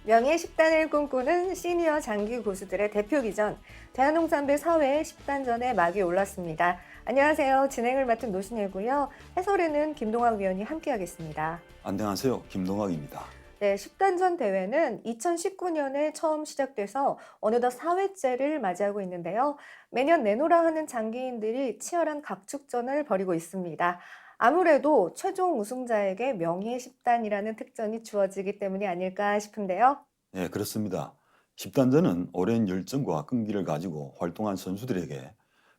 명예 10단을 꿈꾸는 시니어 장기 고수들의 대표기전, 대한농산배 사회 10단전에 막이 올랐습니다. 안녕하세요. 진행을 맡은 노신혜고요. 해설에는 김동학 위원이 함께하겠습니다. 안녕하세요. 김동학입니다. 네, 10단전 대회는 2019년에 처음 시작돼서 어느덧 4회째를 맞이하고 있는데요. 매년 내노라 하는 장기인들이 치열한 각축전을 벌이고 있습니다. 아무래도 최종 우승자에게 명예 10단이라는 특전이 주어지기 때문이 아닐까 싶은데요. 네, 그렇습니다. 10단전은 오랜 열정과 끈기를 가지고 활동한 선수들에게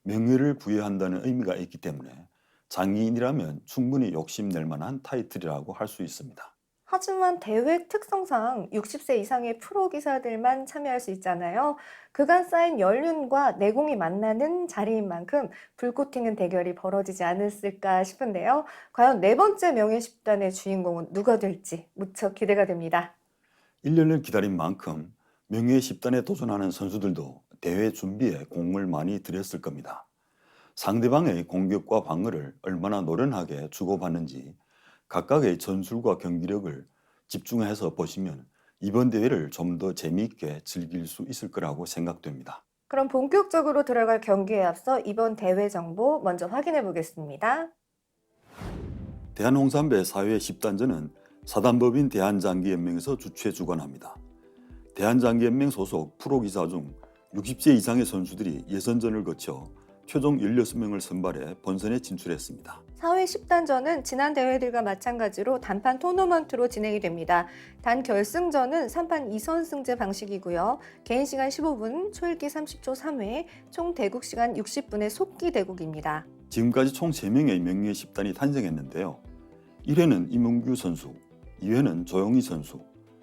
명예를 부여한다는 의미가 있기 때문에 장기인이라면 충분히 욕심낼 만한 타이틀이라고 할 수 있습니다. 하지만 대회 특성상 60세 이상의 프로 기사들만 참여할 수 있잖아요. 그간 쌓인 연륜과 내공이 만나는 자리인 만큼 불꽃 튀는 대결이 벌어지지 않았을까 싶은데요. 과연 네 번째 명예 10단의 주인공은 누가 될지 무척 기대가 됩니다. 1년을 기다린 만큼 명예 10단에 도전하는 선수들도 대회 준비에 공을 많이 들였을 겁니다. 상대방의 공격과 방어를 얼마나 노련하게 주고받는지 각각의 전술과 경기력을 집중해서 보시면 이번 대회를 좀 더 재미있게 즐길 수 있을 거라고 생각됩니다. 그럼 본격적으로 들어갈 경기에 앞서 이번 대회 정보 먼저 확인해 보겠습니다. 대한홍삼배 사회 10단전은 사단법인 대한장기연맹에서 주최 주관합니다. 대한장기연맹 소속 프로기사 중 60세 이상의 선수들이 예선전을 거쳐 최종 16명을 선발해 본선에 진출했습니다. 사회 10단전은 지난 대회들과 마찬가지로 단판 토너먼트로 진행이 됩니다. 단 결승전은 3판 2선승제 방식이고요. 개인 시간 15분, 초읽기 30초 3회, 총 대국 시간 60분의 속기 대국입니다. 지금까지 총 3명의 명예 10단이 탄생했는데요. 1회는 이문규 선수, 2회는 조용희 선수,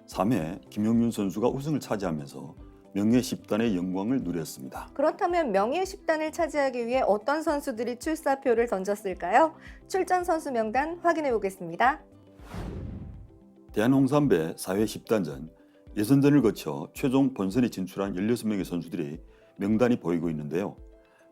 3회 김용윤 선수가 우승을 차지하면서 명예 10단의 영광을 누렸습니다. 그렇다면 명예 10단을 차지하기 위해 어떤 선수들이 출사표를 던졌을까요? 출전 선수 명단 확인해 보겠습니다. 대한홍삼배 사회 10단전 예선전을 거쳐 최종 본선에 진출한 16명의 선수들이 명단이 보이고 있는데요.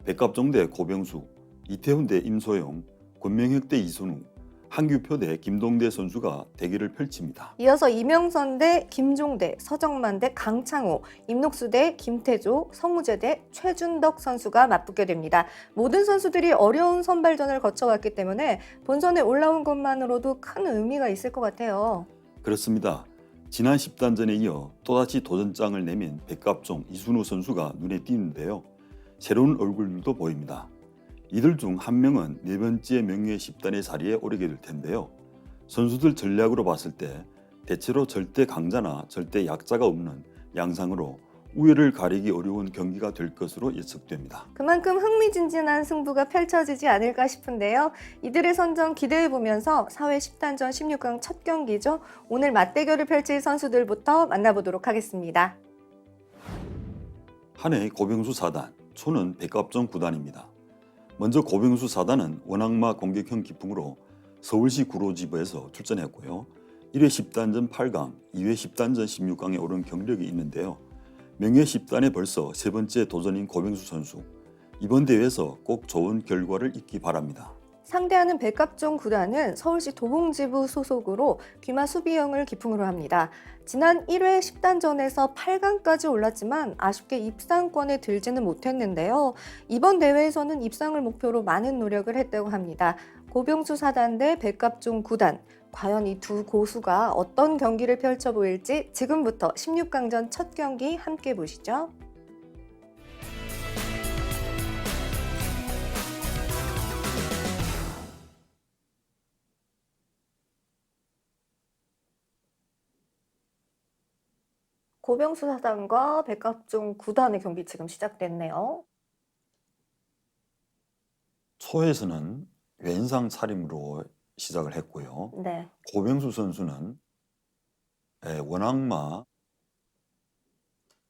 백갑종대 고병수, 이태훈대 임소영, 권명혁대 이선우, 한규표대 김동대 선수가 대결을 펼칩니다. 이어서 이명선 대 김종대, 서정만 대 강창호, 임녹수 대 김태조, 성무재 대 최준덕 선수가 맞붙게 됩니다. 모든 선수들이 어려운 선발전을 거쳐왔기 때문에 본선에 올라온 것만으로도 큰 의미가 있을 것 같아요. 그렇습니다. 지난 10단전에 이어 또다시 도전장을 내민 백갑종 이순우 선수가 눈에 띄는데요. 새로운 얼굴들도 보입니다. 이들 중 한 명은 네 번째 명예 10단의 자리에 오르게 될 텐데요. 선수들 전략으로 봤을 때 대체로 절대 강자나 절대 약자가 없는 양상으로 우열을 가리기 어려운 경기가 될 것으로 예측됩니다. 그만큼 흥미진진한 승부가 펼쳐지지 않을까 싶은데요. 이들의 선전 기대해보면서 사회 10단전 16강 첫 경기죠. 오늘 맞대결을 펼칠 선수들부터 만나보도록 하겠습니다. 한해 고병수 4단, 초는 백갑종 9단입니다. 먼저 고병수 4단은 원악마 공격형 기풍으로 서울시 구로지부에서 출전했고요. 1회 10단전 8강, 2회 10단전 16강에 오른 경력이 있는데요. 명예 10단에 벌써 세 번째 도전인 고병수 선수. 이번 대회에서 꼭 좋은 결과를 있기 바랍니다. 상대하는 백갑종 구단은 서울시 도봉지부 소속으로 귀마 수비형을 기풍으로 합니다. 지난 1회 10단전에서 8강까지 올랐지만 아쉽게 입상권에 들지는 못했는데요. 이번 대회에서는 입상을 목표로 많은 노력을 했다고 합니다. 고병수 4단 대 백갑종 9단. 과연 이 두 고수가 어떤 경기를 펼쳐 보일지 지금부터 16강전 첫 경기 함께 보시죠. 고병수 4단과 백갑종 9단의 경기 지금 시작됐네요. 초에서는 왼상 차림으로 시작을 했고요. 네. 고병수 선수는 원악마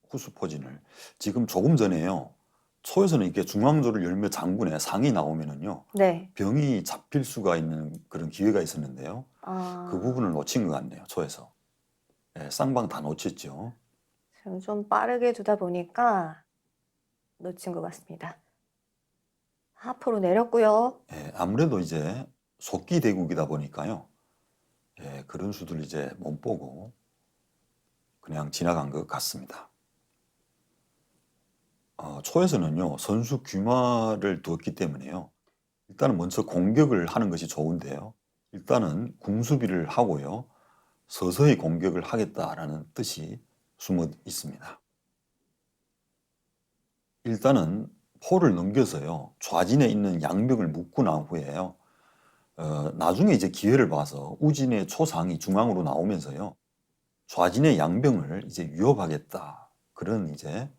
후수포진을 지금 조금 전에요. 초에서는 이렇게 중앙조를 열며 장군의 상이 나오면은요. 네. 병이 잡힐 수가 있는 그런 기회가 있었는데요. 그 아, 부분을 놓친 것 같네요. 초에서. 쌍방 다 놓쳤죠. 지금 좀 빠르게 두다 보니까 놓친 것 같습니다. 하프로 내렸고요. 아무래도 이제 속기 대국이다 보니까요. 그런 수들 이제 못 보고 그냥 지나간 것 같습니다. 초에서는요, 선수 귀마를 두었기 때문에요. 일단은 먼저 공격을 하는 것이 좋은데요. 일단은 궁수비를 하고요. 서서히 공격을 하겠다라는 뜻이 숨어 있습니다. 일단은 포를 넘겨서요. 좌진에 있는 양병을 묶고 난 후에요. 나중에 이제 기회를 봐서 우진의 초상이 중앙으로 나오면서요. 좌진의 양병을 이제 위협하겠다. 그런 이제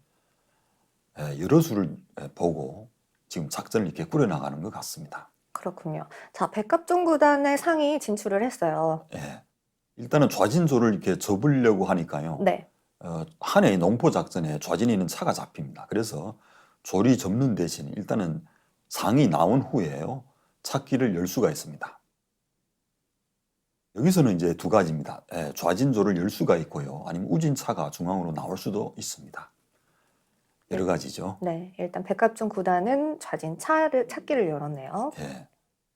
여러 수를 보고 지금 작전을 이렇게 꾸려나가는 것 같습니다. 그렇군요. 자, 백갑종 구단의 상이 진출을 했어요. 예. 일단은 좌진조를 이렇게 접으려고 하니까요. 네. 한 해의 농포 작전에 좌진에 있는 차가 잡힙니다. 그래서 조리 접는 대신 일단은 상이 나온 후에요. 찾기를 열 수가 있습니다. 여기서는 이제 두 가지입니다. 좌진조를 열 수가 있고요. 아니면 우진차가 중앙으로 나올 수도 있습니다. 여러 가지죠. 네, 일단 백갑종 구단은 좌진 차를 찾기를 열었네요. 예.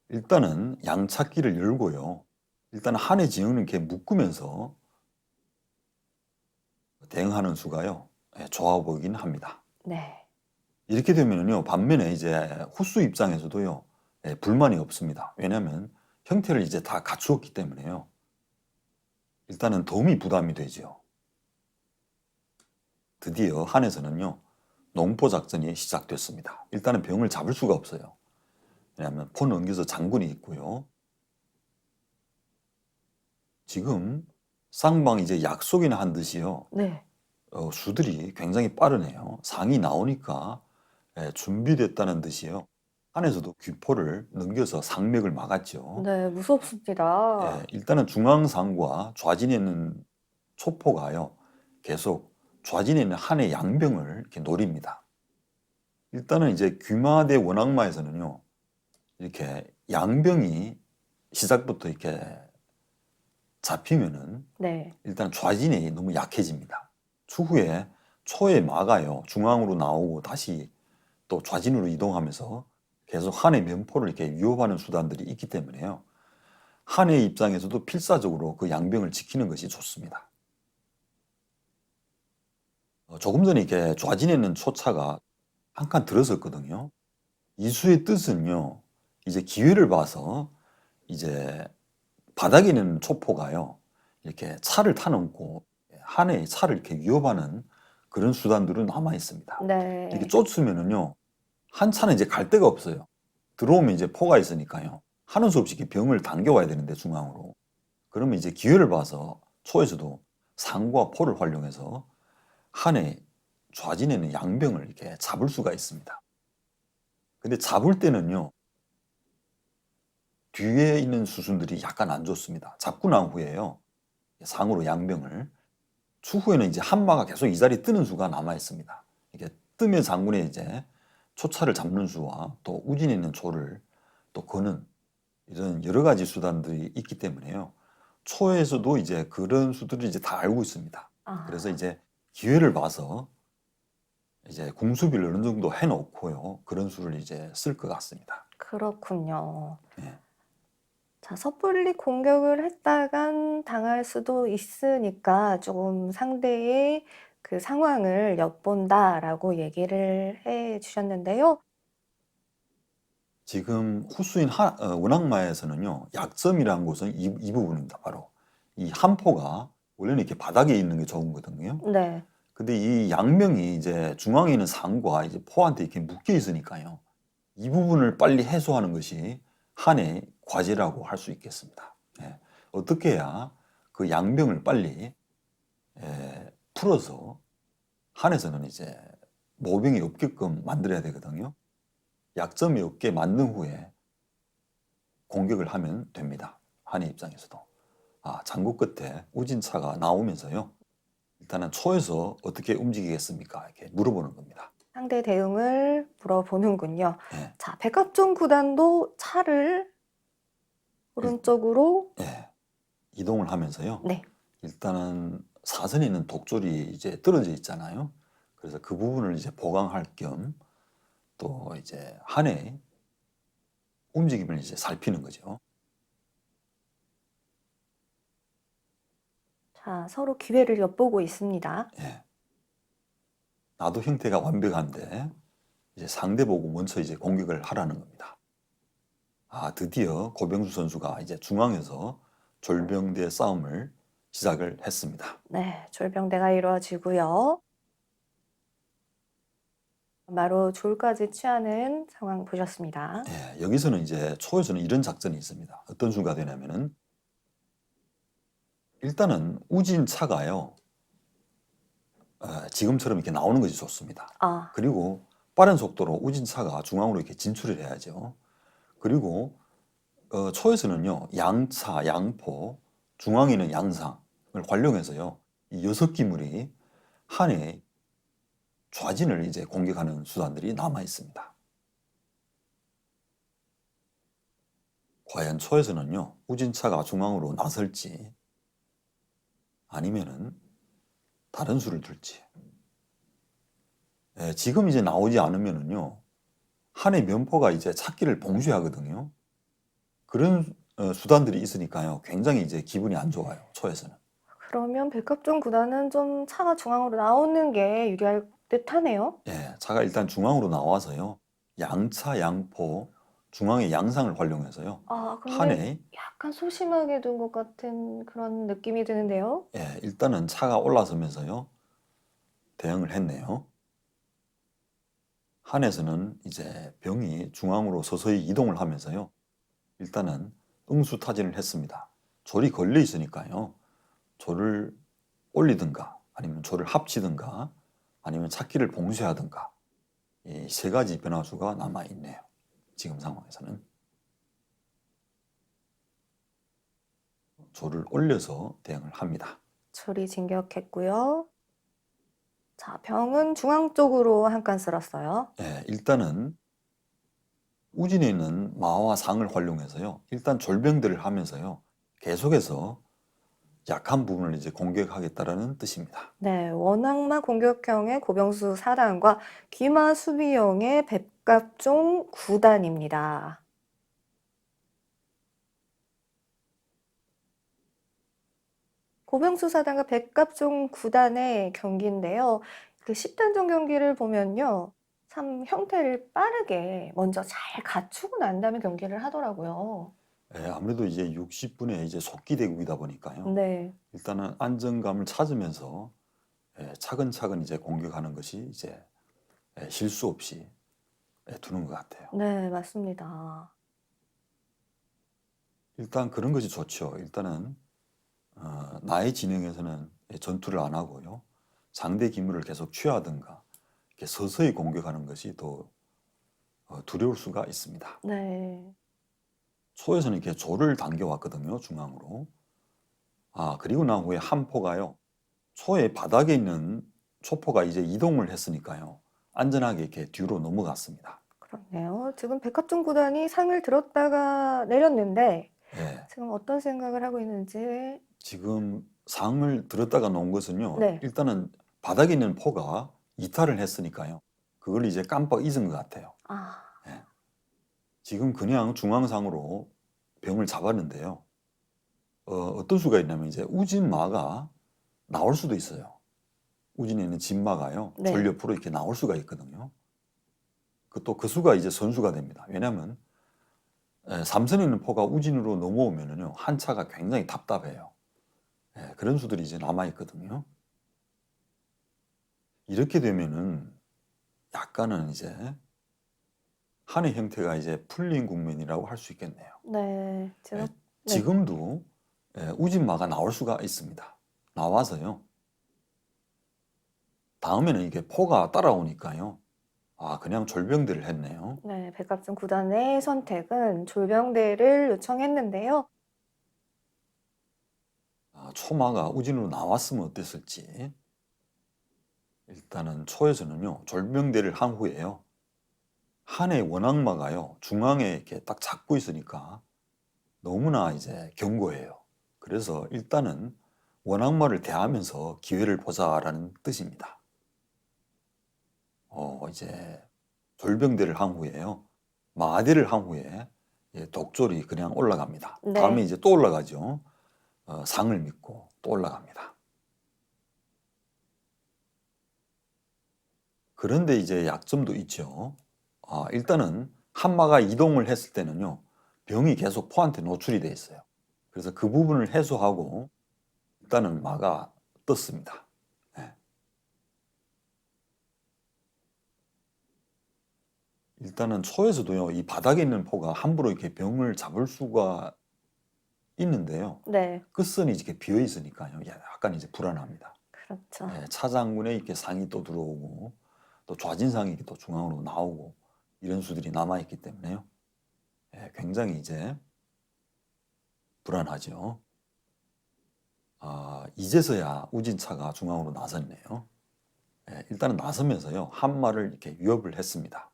일단은 양찾기를 열고요. 일단 한 해 진영을 이렇게 묶으면서 대응하는 수가요. 좋아 보이긴 합니다. 네. 이렇게 되면요. 반면에 이제 후수 입장에서도요. 불만이 없습니다. 왜냐하면 형태를 이제 다 갖추었기 때문에요. 일단은 덤이 부담이 되죠. 드디어 한에서는요. 농포 작전이 시작됐습니다. 일단은 병을 잡을 수가 없어요. 왜냐하면 포 넘겨서 장군이 있고요. 지금 쌍방이 이제 약속이나 한 듯이요. 네. 수들이 굉장히 빠르네요. 상이 나오니까 준비됐다는 듯이요. 안에서도 귀포를 넘겨서 상맥을 막았죠. 네, 무섭습니다. 일단은 중앙상과 좌진에 있는 초포가요. 계속 좌진에 있는 한의 양병을 이렇게 노립니다. 일단은 이제 귀마대 원악마에서는요. 이렇게 양병이 시작부터 이렇게 잡히면은 네. 일단 좌진이 너무 약해집니다. 추후에 초에 마가요. 중앙으로 나오고 다시 또 좌진으로 이동하면서 계속 한의 면포를 이렇게 위협하는 수단들이 있기 때문에요. 한의 입장에서도 필사적으로 그 양병을 지키는 것이 좋습니다. 조금 전에 이렇게 좌진에 있는 초차가 한 칸 들어섰거든요. 이수의 뜻은요. 이제 기회를 봐서 이제 바닥에 있는 초포가요. 이렇게 차를 타넘고 한의 차를 이렇게 위협하는 그런 수단들은 남아 있습니다. 네. 이렇게 쫓으면은요. 한 차는 이제 갈 데가 없어요. 들어오면 이제 포가 있으니까요. 하는 수 없이 이렇게 병을 당겨와야 되는데 중앙으로. 그러면 이제 기회를 봐서 초에서도 상과 포를 활용해서 한의 좌진에는 양병을 이렇게 잡을 수가 있습니다. 근데 잡을 때는요. 뒤에 있는 수순들이 약간 안 좋습니다. 잡고 난 후에요. 상으로 양병을. 추후에는 이제 한마가 계속 이 자리에 뜨는 수가 남아 있습니다. 이게 뜨면 장군의 이제 초차를 잡는 수와 또 우진에 있는 초를 또 거는 이런 여러 가지 수단들이 있기 때문에요. 초에서도 이제 그런 수들을 이제 다 알고 있습니다. 아, 그래서 이제 기회를 봐서 이제 궁수비를 어느 정도 해놓고요. 그런 수를 이제 쓸 것 같습니다. 그렇군요. 예. 자, 섣불리 공격을 했다간 당할 수도 있으니까 조금 상대의 그 상황을 엿본다라고 얘기를 해 주셨는데요. 지금 후수인 원악마에서는요. 약점이라는 것은 이 부분입니다. 바로 이 한포가 원래는 이렇게 바닥에 있는 게 좋은 거거든요. 네. 근데 이 양명이 이제 중앙에 있는 상과 이제 포한테 이렇게 묶여 있으니까요. 이 부분을 빨리 해소하는 것이 한의 과제라고 할 수 있겠습니다. 어떻게 해야 그 양병을 빨리 풀어서 한에서는 이제 모병이 없게끔 만들어야 되거든요. 약점이 없게 만든 후에 공격을 하면 됩니다. 한의 입장에서도. 장구 끝에 우진차가 나오면서요. 일단은 초에서 어떻게 움직이겠습니까? 이렇게 물어보는 겁니다. 상대 대응을 물어보는군요. 예. 자, 백합종 구단도 차를 오른쪽으로 이동을 하면서요. 네. 일단은 사선에 있는 독졸이 이제 떨어져 있잖아요. 그래서 그 부분을 이제 보강할 겸 또 이제 한의 움직임을 이제 살피는 거죠. 자, 서로 기회를 엿보고 있습니다. 예. 나도 형태가 완벽한데 이제 상대 보고 먼저 이제 공격을 하라는 겁니다. 드디어 고병수 선수가 이제 중앙에서 졸병대 싸움을 시작을 했습니다. 네, 졸병대가 이루어지고요. 바로 졸까지 취하는 상황 보셨습니다. 예, 여기서는 이제 초에서는 이런 작전이 있습니다. 어떤 수가 되냐면은 일단은 우진차가요. 지금처럼 이렇게 나오는 것이 좋습니다. 그리고 빠른 속도로 우진차가 중앙으로 이렇게 진출을 해야죠. 그리고 초에서는요, 양차, 양포, 중앙에 있는 양상을 활용해서요, 이 6기물이 한해 좌진을 이제 공격하는 수단들이 남아 있습니다. 과연 초에서는요, 우진차가 중앙으로 나설지 아니면은 다른 수를 둘지. 지금 이제 나오지 않으면은요, 한해 면포가 이제 찾기를 봉쇄하거든요. 그런 수단들이 있으니까요, 굉장히 이제 기분이 안 좋아요, 초에서는. 그러면 백합종 구단은 좀 차가 중앙으로 나오는 게 유리할 듯하네요. 예, 차가 일단 중앙으로 나와서요, 양차, 양포, 중앙의 양상을 활용해서요, 근데 한해 약간 소심하게 둔 것 같은 그런 느낌이 드는데요. 예, 일단은 차가 올라서면서요, 대응을 했네요. 한에서는 이제 병이 중앙으로 서서히 이동을 하면서요, 일단은 응수타진을 했습니다. 졸이 걸려 있으니까요, 졸을 올리든가 아니면 졸을 합치든가 아니면 찾기를 봉쇄하든가 이 세 가지 변화수가 남아 있네요. 지금 상황에서는 졸을 올려서 대응을 합니다. 졸이 진격했고요. 자, 병은 중앙 쪽으로 한 칸 쓸었어요. 예, 일단은 우진에 있는 마와 상을 활용해서요, 일단 졸병들을 하면서요, 계속해서 약한 부분을 이제 공격하겠다라는 뜻입니다. 네, 원악마 공격형의 고병수 4단과 귀마 수비형의 백갑종 9단입니다. 고병수 4단과 백갑종 9단의 경기인데요. 그 10단전 경기를 보면요. 참 형태를 빠르게 먼저 잘 갖추고 난 다음에 경기를 하더라고요. 예, 아무래도 이제 60분의 이제 속기대국이다 보니까요. 네, 일단은 안정감을 찾으면서 차근차근 이제 공격하는 것이 이제 실수 없이 두는 것 같아요. 네, 맞습니다. 일단 그런 것이 좋죠. 일단은 나의 진영에서는 전투를 안 하고요, 상대 기물을 계속 취하든가 이렇게 서서히 공격하는 것이 더 두려울 수가 있습니다. 네, 초에서는 이렇게 조를 당겨왔거든요, 중앙으로. 그리고 난 후에 한 포가요, 초의 바닥에 있는 초포가 이제 이동을 했으니까요, 안전하게 이렇게 뒤로 넘어갔습니다. 그렇네요. 지금 백합종 9단이 상을 들었다가 내렸는데 예, 지금 어떤 생각을 하고 있는지. 지금 상을 들었다가 놓은 것은요, 네. 일단은 바닥에 있는 포가 이탈을 했으니까요, 그걸 이제 깜빡 잊은 것 같아요. 예. 지금 그냥 중앙상으로 병을 잡았는데요, 어떤 수가 있냐면 이제 우진마가 나올 수도 있어요. 우진에 있는 진마가요, 네. 졸 옆으로 이렇게 나올 수가 있거든요. 또 그 수가 이제 선수가 됩니다. 왜냐하면 삼선에 있는 포가 우진으로 넘어오면은요, 한 차가 굉장히 답답해요. 그런 수들이 이제 남아 있거든요. 이렇게 되면은 약간은 이제 한의 형태가 이제 풀린 국면이라고 할 수 있겠네요. 네. 지금 지금도 우진마가 나올 수가 있습니다. 나와서요, 다음에는 이게 포가 따라오니까요, 그냥 졸병대를 했네요. 네, 백합종 9단의 선택은 졸병대를 요청했는데요. 초마가 우진으로 나왔으면 어땠을지. 일단은 초에서는요, 졸병대를 한 후에요, 한의 원악마가요, 중앙에 이렇게 딱 잡고 있으니까 너무나 이제 견고해요. 그래서 일단은 원악마를 대하면서 기회를 보자라는 뜻입니다. 이제 졸병대를 한 후에요, 마대를 한 후에 독졸이 그냥 올라갑니다. 네. 다음에 이제 또 올라가죠. 상을 믿고 또 올라갑니다. 그런데 이제 약점도 있죠. 일단은 한마가 이동을 했을 때는요, 병이 계속 포한테 노출이 돼 있어요. 그래서 그 부분을 해소하고 일단은 마가 떴습니다. 네. 일단은 초에서도요, 이 바닥에 있는 포가 함부로 이렇게 병을 잡을 수가 있는데요. 네, 끝선이 이렇게 비어 있으니까요, 약간 이제 불안합니다. 그렇죠. 예, 차장군에 이렇게 상이 또 들어오고 또 좌진상이 이렇게 또 중앙으로 나오고 이런 수들이 남아 있기 때문에요. 예, 굉장히 이제 불안하죠. 이제서야 우진차가 중앙으로 나섰네요. 예, 일단은 나서면서요, 한마를 이렇게 위협을 했습니다.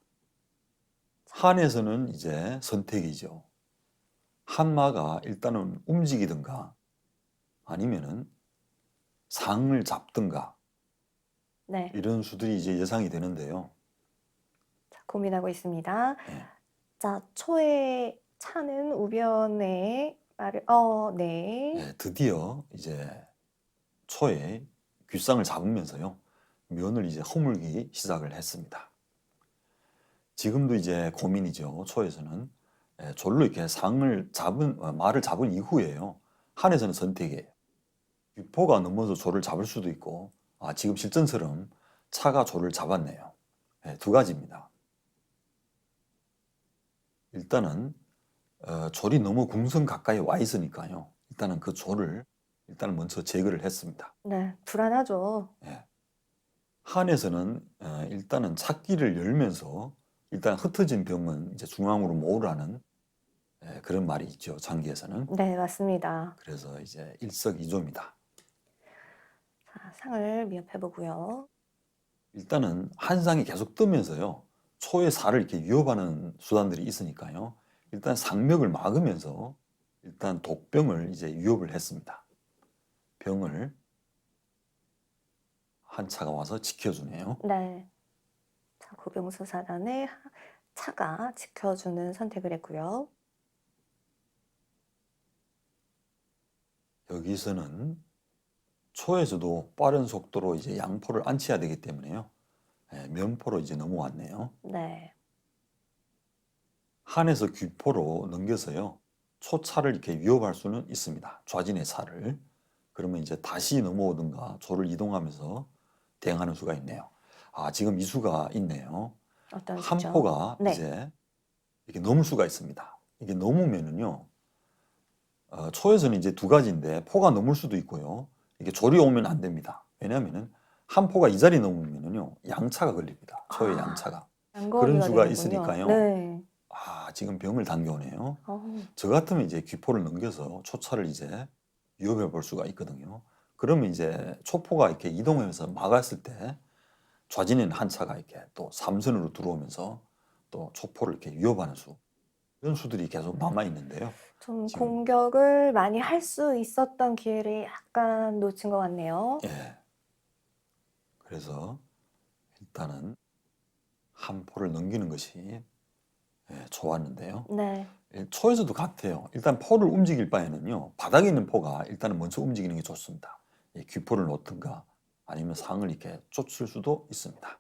한에서는 이제 선택이죠. 한마가 일단은 움직이든가 아니면은 상을 잡든가 네, 이런 수들이 이제 예상이 되는데요. 자, 고민하고 있습니다. 예, 자, 초의 차는 우변에 말을, 네. 예, 드디어 이제 초에 귓상을 잡으면서요, 면을 이제 허물기 시작을 했습니다. 지금도 이제 고민이죠. 초에서는 졸로 이렇게 말을 잡은 이후에요, 한에서는 선택이에요. 귀포가 넘어서 조를 잡을 수도 있고, 지금 실전처럼 차가 조를 잡았네요. 두 가지입니다. 일단은 졸이 너무 궁성 가까이 와 있으니까요, 일단은 그 조를 일단 먼저 제거를 했습니다. 네, 불안하죠. 예. 한에서는 일단은 찾기를 열면서 일단 흩어진 병은 이제 중앙으로 모으라는 그런 말이 있죠, 장기에서는. 네, 맞습니다. 그래서 이제 일석이조입니다. 자, 상을 미흡해 보고요. 일단은 한 상이 계속 뜨면서요, 초의 살을 이렇게 위협하는 수단들이 있으니까요, 일단 상맥을 막으면서 일단 독병을 이제 위협을 했습니다. 병을 한 차가 와서 지켜주네요. 네. 자, 고병수 사단의 차가 지켜주는 선택을 했고요. 여기서는 초에서도 빠른 속도로 이제 양포를 안치해야 되기 때문에요, 면포로 이제 넘어왔네요. 네. 한에서 귀포로 넘겨서요, 초차를 이렇게 위협할 수는 있습니다. 좌진의 차를. 그러면 이제 다시 넘어오든가 조를 이동하면서 대응하는 수가 있네요. 지금 이 수가 있네요. 어떤 한 수죠? 포가 네. 이제 이렇게 넘을 수가 있습니다. 이게 넘으면은요, 초에서는 이제 두 가지인데, 포가 넘을 수도 있고요, 이게 조리 오면 안 됩니다. 왜냐하면은 한 포가 이 자리 넘으면은요, 양차가 걸립니다. 초의 양차가. 그런 수가 되는군요. 있으니까요. 네. 지금 병을 당겨오네요. 어, 저 같으면 이제 귀포를 넘겨서 초차를 이제 위협해 볼 수가 있거든요. 그러면 이제 초포가 이렇게 이동하면서 막았을 때 좌진인 한 차가 이렇게 또 삼선으로 들어오면서 또 초포를 이렇게 위협하는 수, 이런 수들이 계속 남아 있는데요. 좀 지금. 공격을 많이 할 수 있었던 기회를 약간 놓친 것 같네요. 예. 그래서 일단은 한 포를 넘기는 것이 좋았는데요. 네. 초에서도 같아요. 일단 포를 움직일 바에는요, 바닥에 있는 포가 일단은 먼저 움직이는 게 좋습니다. 귀포를 놓든가 아니면 상을 이렇게 쫓을 수도 있습니다.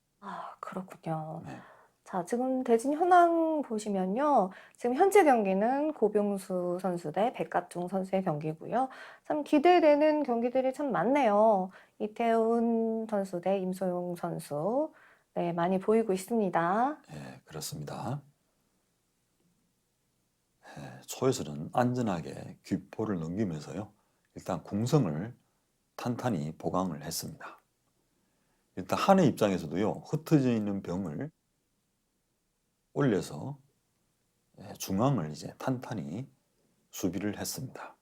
그렇군요. 네. 자, 지금 대진 현황 보시면요. 지금 현재 경기는 고병수 선수 대 백갑종 선수의 경기고요. 참 기대되는 경기들이 참 많네요. 이태훈 선수 대 임소용 선수. 네, 많이 보이고 있습니다. 그렇습니다. 초에서는 안전하게 귀포를 넘기면서요, 일단 궁성을 탄탄히 보강을 했습니다. 일단 한의 입장에서도요, 흩어져 있는 병을 올려서 중앙을 이제 탄탄히 수비를 했습니다.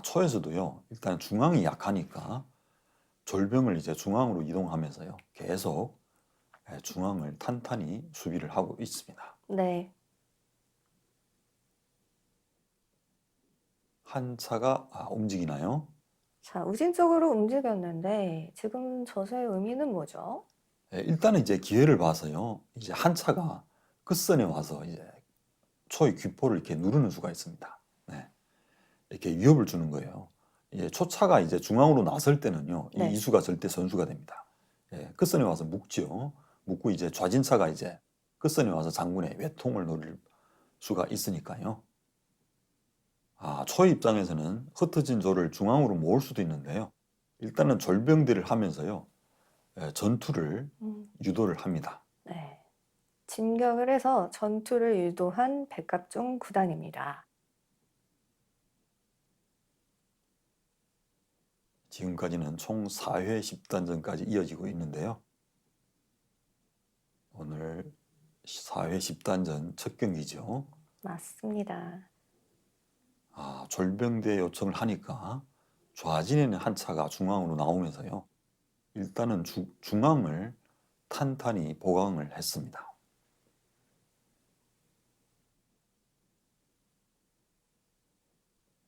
초에서도요, 일단 중앙이 약하니까 졸병을 이제 중앙으로 이동하면서요, 계속 중앙을 탄탄히 수비를 하고 있습니다. 네. 한 차가 움직이나요? 자, 우진 쪽으로 움직였는데 지금 저수의 의미는 뭐죠? 일단은 이제 기회를 봐서요, 이제 한 차가 끝선에 와서 이제 초의 귀포를 이렇게 누르는 수가 있습니다. 네. 이렇게 위협을 주는 거예요. 예, 초차가 이제 중앙으로 나설 때는요, 이 네. 이수가 절대 선수가 됩니다. 예, 끝선에 와서 묶죠. 묶고 이제 좌진차가 이제 끝선에 와서 장군의 외통을 노릴 수가 있으니까요. 초의 입장에서는 흩어진 조를 중앙으로 모을 수도 있는데요. 일단은 절병대를 하면서요, 전투를 유도를 합니다. 네. 진격을 해서 전투를 유도한 백갑종 구단입니다. 지금까지는 총 4회 10단전까지 이어지고 있는데요. 오늘 4회 10단전 첫 경기죠. 맞습니다. 졸병대 요청을 하니까 좌진에는 한 차가 중앙으로 나오면서요. 일단은 중앙을 탄탄히 보강을 했습니다.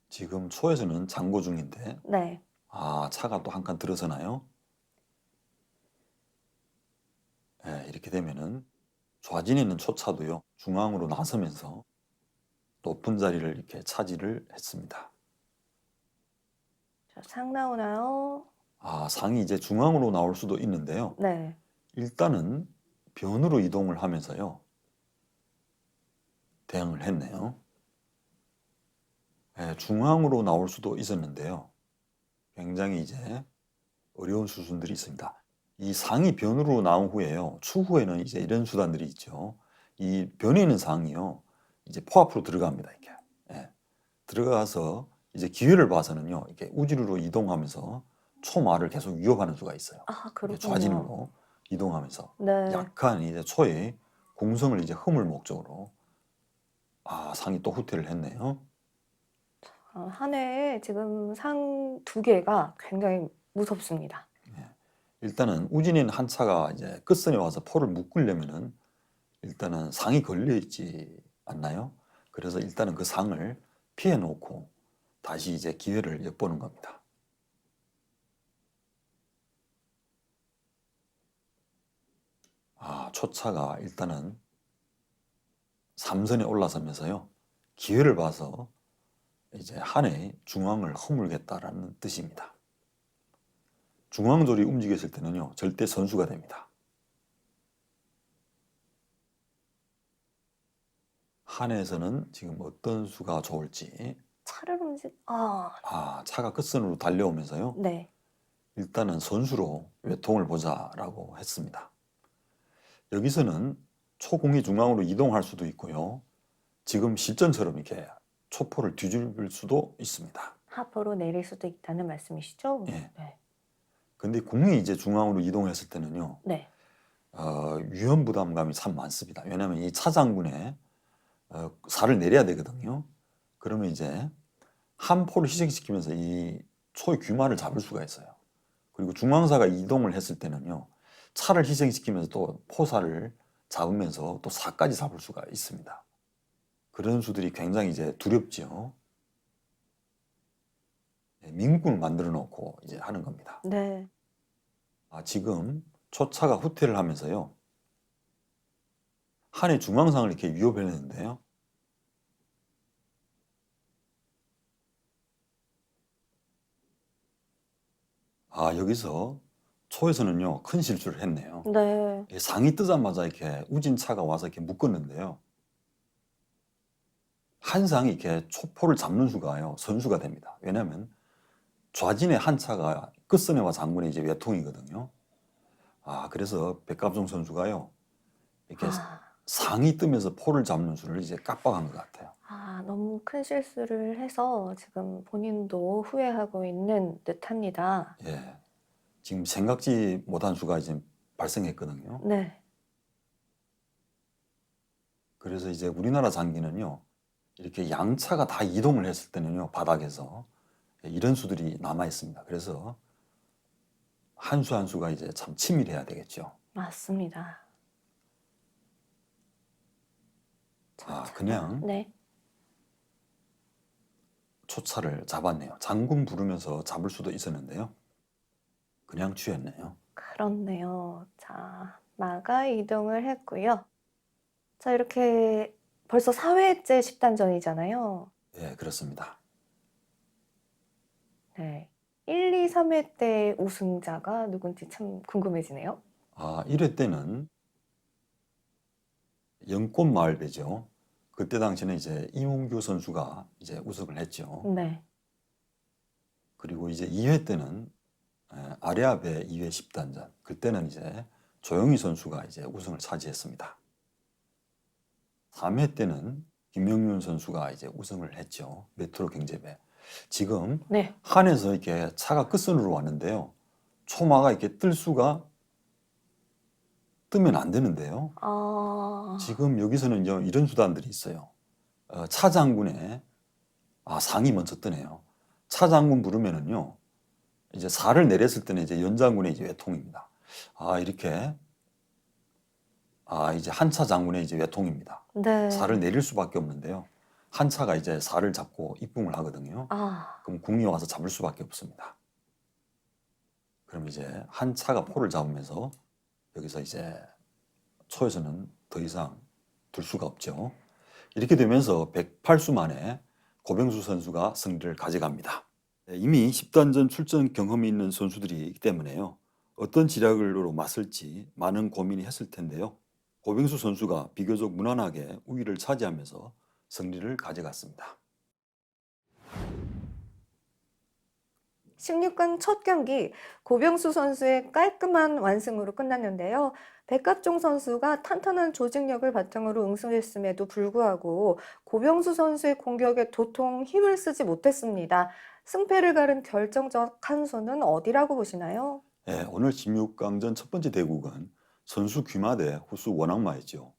지금 초에서는 장고 중인데 네. 차가 또 한 칸 들어서나요? 네, 이렇게 되면은 좌진에 있는 초차도요. 중앙으로 나서면서 높은 자리를 이렇게 차지를 했습니다. 자, 상 나오나요? 상이 이제 중앙으로 나올 수도 있는데요. 네. 일단은 변으로 이동을 하면서요. 대응을 했네요. 네, 중앙으로 나올 수도 있었는데요. 굉장히 이제 어려운 수순들이 있습니다. 이 상이 변으로 나온 후에요. 추후에는 이제 이런 수단들이 있죠. 이 변에 있는 상이요. 이제 포앞으로 들어갑니다. 이렇게. 예. 들어가서 이제 기회를 봐서는요. 이렇게 우지르로 이동하면서 초마를 계속 위협하는 수가 있어요. 그렇군요. 좌진으로 이동하면서 네. 약한 이제 초의 공성을 이제 흠을 목적으로 상이 또 후퇴를 했네요. 한 해에 지금 상 두 개가 굉장히 무섭습니다. 일단은 우진인 한 차가 이제 끝선에 와서 포를 묶으려면은 일단은 상이 걸려 있지 않나요? 그래서 일단은 그 상을 피해 놓고 다시 이제 기회를 엿보는 겁니다. 초차가 일단은 삼선에 올라서면서요. 기회를 봐서 이제 한의 중앙을 허물겠다라는 뜻입니다. 중앙졸이 움직였을 때는요. 절대 선수가 됩니다. 한에서는 지금 어떤 수가 좋을지. 차를 차가 끝선으로 달려오면서요. 네. 일단은 선수로 외통을 보자라고 했습니다. 여기서는 초공이 중앙으로 이동할 수도 있고요. 지금 실전처럼 이렇게 초포를 뒤집을 수도 있습니다. 하포로 내릴 수도 있다는 말씀이시죠? 예. 네. 근데 공이 이제 중앙으로 이동했을 때는요. 네. 위험 부담감이 참 많습니다. 왜냐하면 이 차장군에 살을 내려야 되거든요. 그러면 이제 한 포를 희생시키면서 이 초의 귀마를 잡을 수가 있어요. 그리고 중앙사가 이동을 했을 때는요. 차를 희생시키면서 또 포사를 잡으면서 또 사까지 잡을 수가 있습니다. 그런 수들이 굉장히 이제 두렵죠. 민군을 만들어 놓고 이제 하는 겁니다. 네. 지금 초차가 후퇴를 하면서요. 한의 중앙상을 이렇게 위협했는데요. 여기서 초에서는요. 큰 실수를 했네요. 네. 상이 뜨자마자 이렇게 우진차가 와서 이렇게 묶었는데요. 한 상이 이렇게 초포를 잡는 수가요. 선수가 됩니다. 왜냐하면 좌진의 한 차가 끝선에와 장군의 이제 외통이거든요. 그래서 백갑종 선수가요. 이렇게 상이 뜨면서 포를 잡는 수를 이제 깜빡한 것 같아요. 너무 큰 실수를 해서 지금 본인도 후회하고 있는 듯합니다. 예. 지금 생각지 못한 수가 이제 발생했거든요. 네. 그래서 이제 우리나라 장기는요. 이렇게 양차가 다 이동을 했을 때는요. 바닥에서 이런 수들이 남아 있습니다. 그래서 한 수 한 수가 이제 참 치밀해야 되겠죠. 맞습니다. 그냥 네. 초차를 잡았네요. 장군 부르면서 잡을 수도 있었는데요. 그냥 취했네요. 그렇네요. 자, 마가 이동을 했고요. 자, 이렇게 벌써 4회째 10단전이잖아요. 예, 그렇습니다. 네. 1, 2, 3회 때 우승자가 누군지 참 궁금해지네요. 1회 때는 연꽃마을배죠. 그때 당시는 이제 이문규 선수가 이제 우승을 했죠. 네. 그리고 이제 2회 때는 아레아배 2회 10단전. 그때는 이제 조영희 선수가 이제 우승을 차지했습니다. 3회 때는 김영윤 선수가 이제 우승을 했죠. 메트로 경제배. 지금 네. 한에서 이렇게 차가 끝선으로 왔는데요. 초마가 이렇게 뜰 수가 뜨면 안 되는데요. 지금 여기서는요, 이런 수단들이 있어요. 차 장군의 상이 먼저 뜨네요. 차 장군 부르면은요, 이제 사를 내렸을 때는 이제 연장군의 이제 외통입니다. 이렇게 이제 한차 장군의 이제 외통입니다. 네. 사를 내릴 수밖에 없는데요. 한차가 이제 사를 잡고 입궁을 하거든요. 그럼 궁이 와서 잡을 수밖에 없습니다. 그럼 이제 한차가 포를 잡으면서 여기서 이제 초에서는 더 이상 둘 수가 없죠. 이렇게 되면서 108수 만에 고병수 선수가 승리를 가져갑니다. 이미 10단전 출전 경험이 있는 선수들이기 때문에요. 어떤 지략으로 맞설지 많은 고민이 했을 텐데요. 고병수 선수가 비교적 무난하게 우위를 차지하면서 승리를 가져갔습니다. 16강 첫 경기 고병수 선수의 깔끔한 완승으로 끝났는데요. 백갑종 선수가 탄탄한 조직력을 바탕으로 응수했음에도 불구하고 고병수 선수의 공격에 도통 힘을 쓰지 못했습니다. 승패를 가른 결정적 한 수는 어디라고 보시나요? 오늘 16강전 첫 번째 대국은 선수 귀마 대 후수 원악마였죠.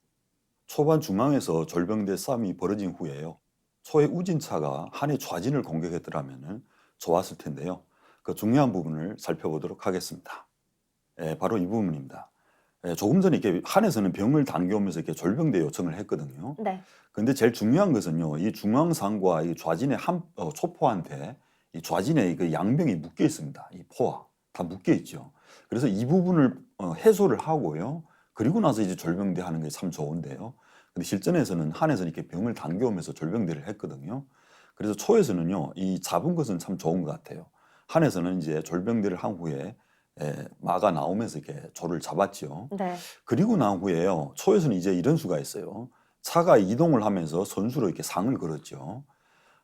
초반 중앙에서 졸병대 싸움이 벌어진 후에요. 초의 우진차가 한의 좌진을 공격했더라면 좋았을 텐데요. 그 중요한 부분을 살펴보도록 하겠습니다. 바로 이 부분입니다. 조금 전에 이렇게 한에서는 병을 당겨오면서 이렇게 졸병대 요청을 했거든요. 네. 근데 제일 중요한 것은요, 이 중앙상과 이 좌진의 초포한테 이 좌진의 그 양병이 묶여 있습니다. 이 포와 다 묶여 있죠. 그래서 이 부분을 해소를 하고요. 그리고 나서 이제 졸병대 하는 게 참 좋은데요. 근데 실전에서는 한에서는 이렇게 병을 당겨오면서 졸병대를 했거든요. 그래서 초에서는요, 이 잡은 것은 참 좋은 것 같아요. 한에서는 이제 졸병대를 한 후에 마가 나오면서 이렇게 조를 잡았죠. 네. 그리고 난 후에요, 초에서는 이제 이런 수가 있어요. 차가 이동을 하면서 선수로 이렇게 상을 걸었죠.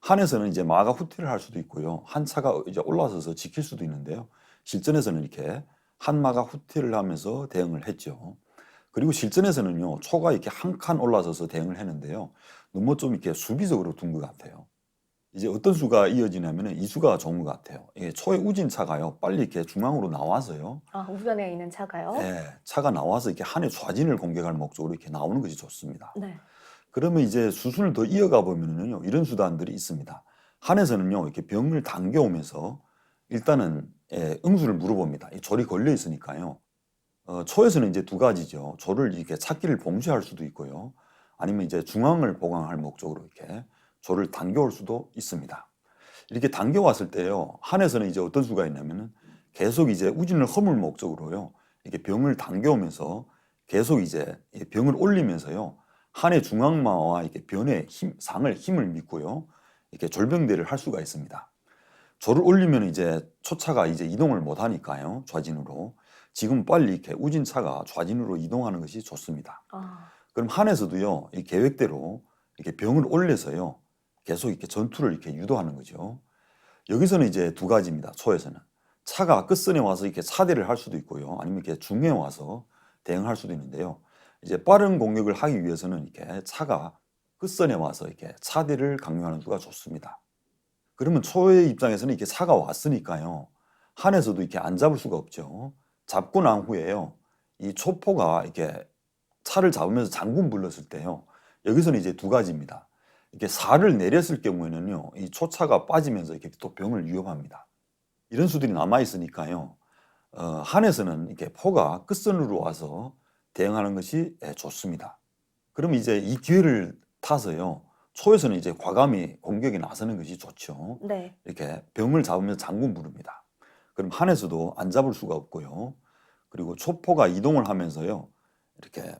한에서는 이제 마가 후퇴를 할 수도 있고요. 한 차가 이제 올라서서 지킬 수도 있는데요. 실전에서는 이렇게 한 마가 후퇴를 하면서 대응을 했죠. 그리고 실전에서는요, 초가 이렇게 한 칸 올라서서 대응을 했는데요. 너무 좀 이렇게 수비적으로 둔 것 같아요. 이제 어떤 수가 이어지냐면 이 수가 좋은 것 같아요. 이게 초의 우진차가요, 빨리 이렇게 중앙으로 나와서요. 우변에 있는 차가요? 차가 나와서 이렇게 한의 좌진을 공격할 목적으로 이렇게 나오는 것이 좋습니다. 네. 그러면 이제 수순을 더 이어가 보면은요, 이런 수단들이 있습니다. 한에서는요, 이렇게 병을 당겨오면서 일단은 응수를 물어봅니다. 이 졸이 걸려 있으니까요. 초에서는 이제 두 가지죠. 졸을 이렇게 찾기를 봉쇄할 수도 있고요. 아니면 이제 중앙을 보강할 목적으로 이렇게 졸을 당겨올 수도 있습니다. 이렇게 당겨왔을 때요, 한에서는 이제 어떤 수가 있냐면은 계속 이제 우진을 허물 목적으로요, 이렇게 병을 당겨오면서 계속 이제 병을 올리면서요, 한의 중앙마와 이렇게 변의 상을 힘을 믿고요, 이렇게 졸병대를 할 수가 있습니다. 조를 올리면 이제 초차가 이제 이동을 못 하니까요, 좌진으로. 지금 빨리 이렇게 우진차가 좌진으로 이동하는 것이 좋습니다. 그럼 한에서도요, 이 계획대로 이렇게 병을 올려서요, 계속 이렇게 전투를 이렇게 유도하는 거죠. 여기서는 이제 두 가지입니다. 초에서는 차가 끝선에 와서 이렇게 차대를 할 수도 있고요, 아니면 이렇게 중에 와서 대응할 수도 있는데요. 이제 빠른 공격을 하기 위해서는 이렇게 차가 끝선에 와서 이렇게 차대를 강요하는 수가 좋습니다. 그러면 초의 입장에서는 이렇게 차가 왔으니까요, 한에서도 이렇게 안 잡을 수가 없죠. 잡고 난 후에요, 이 초포가 이렇게 차를 잡으면서 장군 불렀을 때요, 여기서는 이제 두 가지입니다. 이렇게 살을 내렸을 경우에는요, 이 초차가 빠지면서 이렇게 또 병을 위협합니다. 이런 수들이 남아 있으니까요, 한에서는 이렇게 포가 끝선으로 와서 대응하는 것이 좋습니다. 그럼 이제 이 기회를 타서요, 초에서는 이제 과감히 공격에 나서는 것이 좋죠. 네. 이렇게 병을 잡으면서 장군 부릅니다. 그럼 한에서도 안 잡을 수가 없고요. 그리고 초포가 이동을 하면서요, 이렇게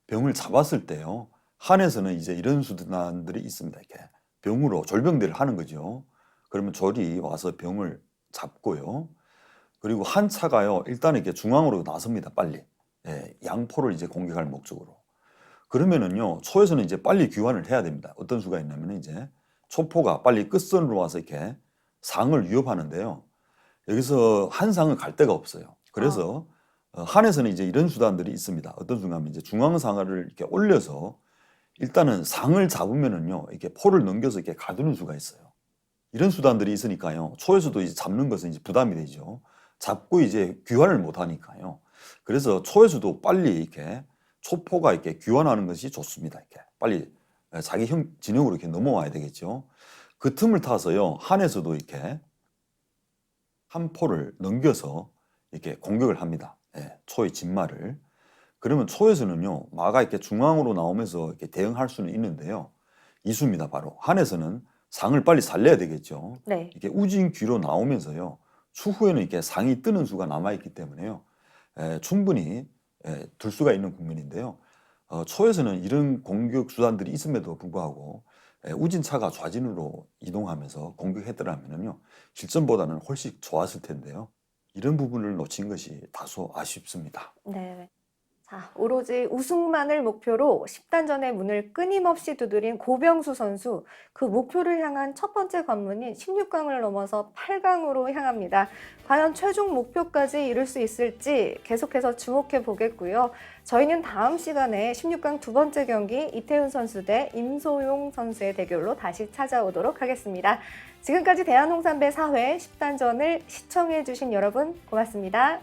병을 잡았을 때요, 한에서는 이제 이런 수단들이 있습니다. 이렇게 병으로 졸병대를 하는 거죠. 그러면 졸이 와서 병을 잡고요. 그리고 한 차가요. 일단 이렇게 중앙으로 나섭니다. 빨리. 예, 양포를 이제 공격할 목적으로. 그러면은요. 초에서는 이제 빨리 귀환을 해야 됩니다. 어떤 수가 있냐면 이제 초포가 빨리 끝선으로 와서 이렇게 상을 위협하는데요. 여기서 한 상을 갈 데가 없어요. 그래서 한에서는 이제 이런 수단들이 있습니다. 어떤 수가면 이제 중앙상을 이렇게 올려서 일단은 상을 잡으면은요. 이렇게 포를 넘겨서 이렇게 가두는 수가 있어요. 이런 수단들이 있으니까요. 초에서도 이제 잡는 것은 이제 부담이 되죠. 잡고 이제 귀환을 못 하니까요. 그래서 초에서도 빨리 이렇게 초포가 이렇게 귀환하는 것이 좋습니다. 이렇게 빨리 자기 진영으로 이렇게 넘어와야 되겠죠. 그 틈을 타서요. 한에서도 이렇게 한 포를 넘겨서 이렇게 공격을 합니다. 예, 초의 진마를. 그러면 초에서는요. 마가 이렇게 중앙으로 나오면서 이렇게 대응할 수는 있는데요. 이수입니다. 바로 한에서는 상을 빨리 살려야 되겠죠. 네. 이렇게 우진 귀로 나오면서요. 추후에는 이렇게 상이 뜨는 수가 남아있기 때문에요. 충분히 들 수가 있는 국면인데요. 초에서는 이런 공격 수단들이 있음에도 불구하고 우진차가 좌진으로 이동하면서 공격했더라면요. 실전보다는 훨씬 좋았을 텐데요. 이런 부분을 놓친 것이 다소 아쉽습니다. 네. 자, 오로지 우승만을 목표로 10단전의 문을 끊임없이 두드린 고병수 선수. 그 목표를 향한 첫 번째 관문인 16강을 넘어서 8강으로 향합니다. 과연 최종 목표까지 이룰 수 있을지 계속해서 주목해 보겠고요. 저희는 다음 시간에 16강 두 번째 경기 이태훈 선수 대 임소용 선수의 대결로 다시 찾아오도록 하겠습니다. 지금까지 대한홍삼배 4회 10단전을 시청해 주신 여러분 고맙습니다.